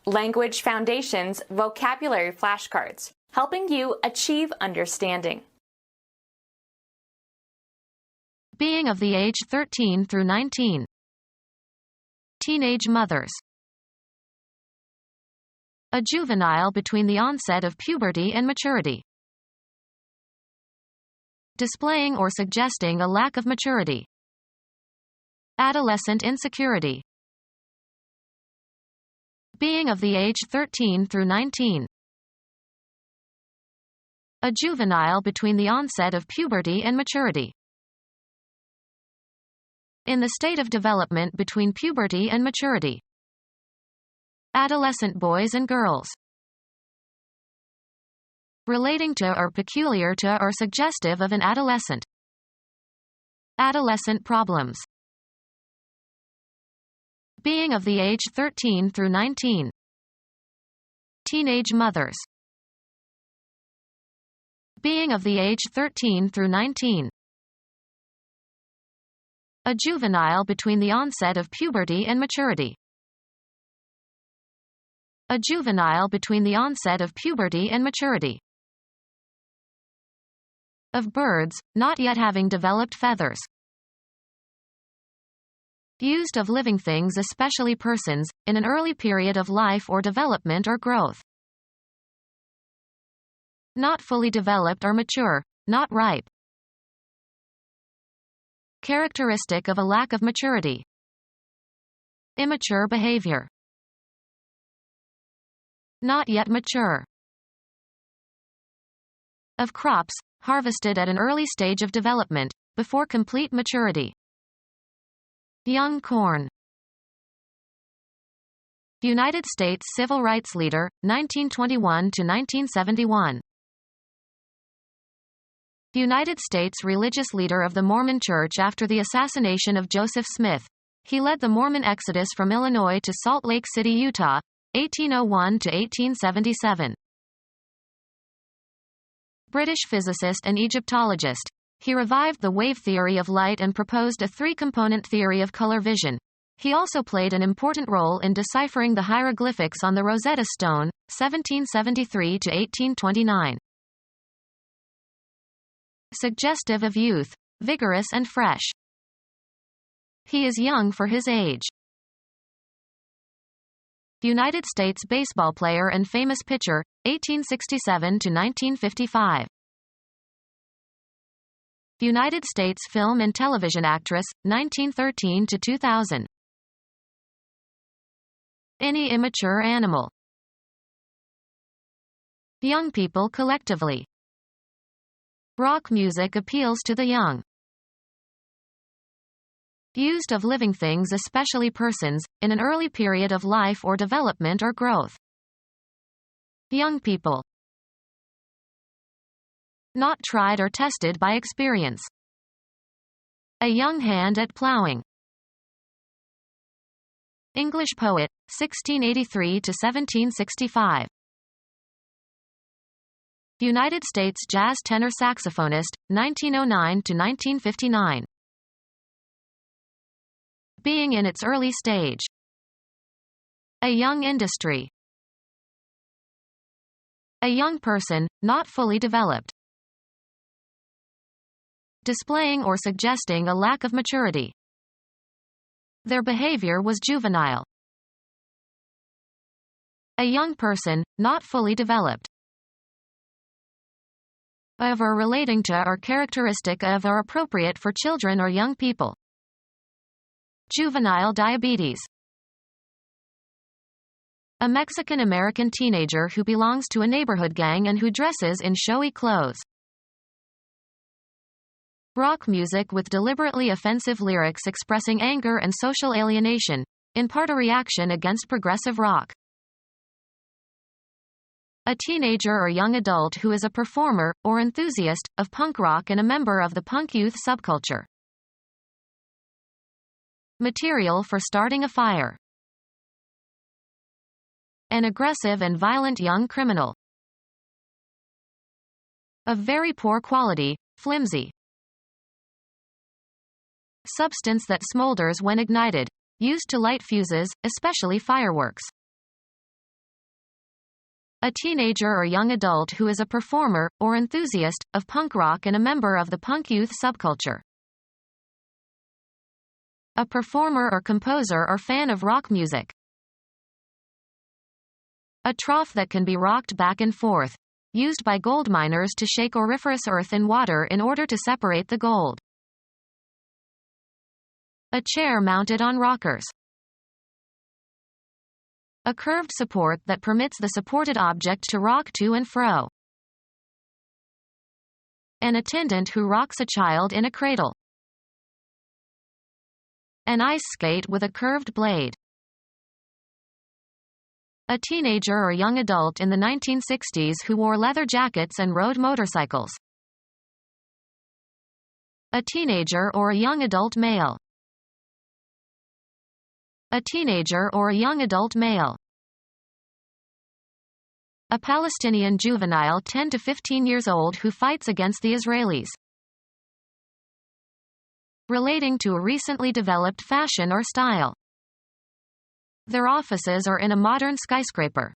Language Foundations Vocabulary Flashcards, helping you achieve understanding. Being of the age 13 through 19. Teenage mothers. A juvenile between the onset of puberty and maturity. Displaying or suggesting a lack of maturity. Adolescent insecurity. Being of the age 13 through 19. A juvenile between the onset of puberty and maturity. In the state of development between puberty and maturity. Adolescent boys and girls. Relating to or peculiar to or suggestive of an adolescent. Adolescent problems. Being of the age 13 through 19. Teenage mothers. Being of the age 13 through 19. A juvenile between the onset of puberty and maturity. A juvenile between the onset of puberty and maturity. Of birds, not yet having developed feathers. Used of living things, especially persons, in an early period of life or development or growth. Not fully developed or mature, not ripe. Characteristic of a lack of maturity. Immature behavior. Not yet mature. Of crops, harvested at an early stage of development, before complete maturity. Young corn. United States Civil Rights Leader, 1921 to 1971. United States religious leader of the Mormon Church after the assassination of Joseph Smith. He led the Mormon exodus from Illinois to Salt Lake City, Utah, 1801 to 1877. British physicist and Egyptologist. He revived the wave theory of light and proposed a three-component theory of color vision. He also played an important role in deciphering the hieroglyphics on the Rosetta Stone, 1773 to 1829. Suggestive of youth, vigorous and fresh. He is young for his age. United States baseball player and famous pitcher, 1867 to 1955. United States film and television actress, 1913 to 2000. Any immature animal. Young people collectively. Rock music appeals to the young. Used of living things, especially persons, in an early period of life or development or growth. Young people. Not tried or tested by experience. A young hand at plowing. English poet, 1683 to 1765. United States jazz tenor saxophonist, 1909 to 1959. Being in its early stage. A young industry. A young person, not fully developed. Displaying or suggesting a lack of maturity. Their behavior was juvenile. A young person, not fully developed. Of or relating to or characteristic of or appropriate for children or young people. Juvenile diabetes. A Mexican-American teenager who belongs to a neighborhood gang and who dresses in showy clothes. Rock music with deliberately offensive lyrics expressing anger and social alienation, in part a reaction against progressive rock. A teenager or young adult who is a performer, or enthusiast, of punk rock and a member of the punk youth subculture. Material for starting a fire. An aggressive and violent young criminal. Of very poor quality, flimsy. Substance that smolders when ignited, used to light fuses, especially fireworks. A teenager or young adult who is a performer, or enthusiast, of punk rock and a member of the punk youth subculture. A performer or composer or fan of rock music. A trough that can be rocked back and forth, used by gold miners to shake auriferous earth in water in order to separate the gold. A chair mounted on rockers. A curved support that permits the supported object to rock to and fro. An attendant who rocks a child in a cradle. An ice skate with a curved blade. A teenager or young adult in the 1960s who wore leather jackets and rode motorcycles. A teenager or a young adult male. A teenager or a young adult male. A Palestinian juvenile 10 to 15 years old who fights against the Israelis. Relating to a recently developed fashion or style. Their offices are in a modern skyscraper.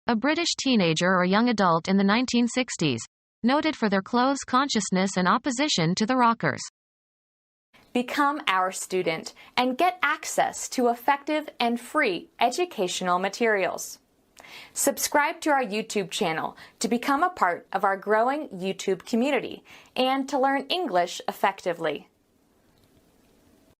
A British teenager or young adult in the 1960s, noted for their clothes consciousness and opposition to the rockers. Become our student and get access to effective and free educational materials. Subscribe to our YouTube channel to become a part of our growing YouTube community and to learn English effectively.